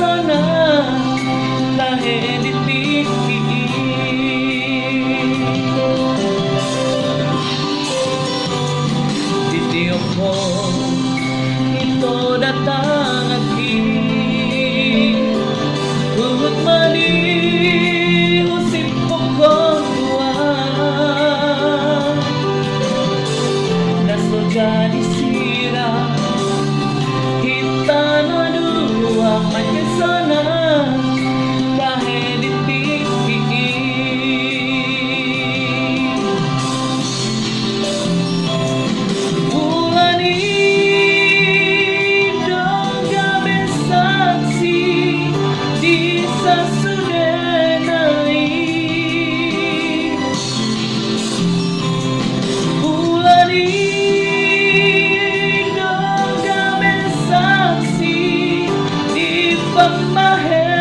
sana dahil ibig. Titiyo ko ito datang aging Huwag mali usip ko dua Naso jadi sira Kita na dua Makin sana dahil ibig. Bulan hidung gabe saksi di sasudenai. Bulan hidung gabe saksi di pemahe.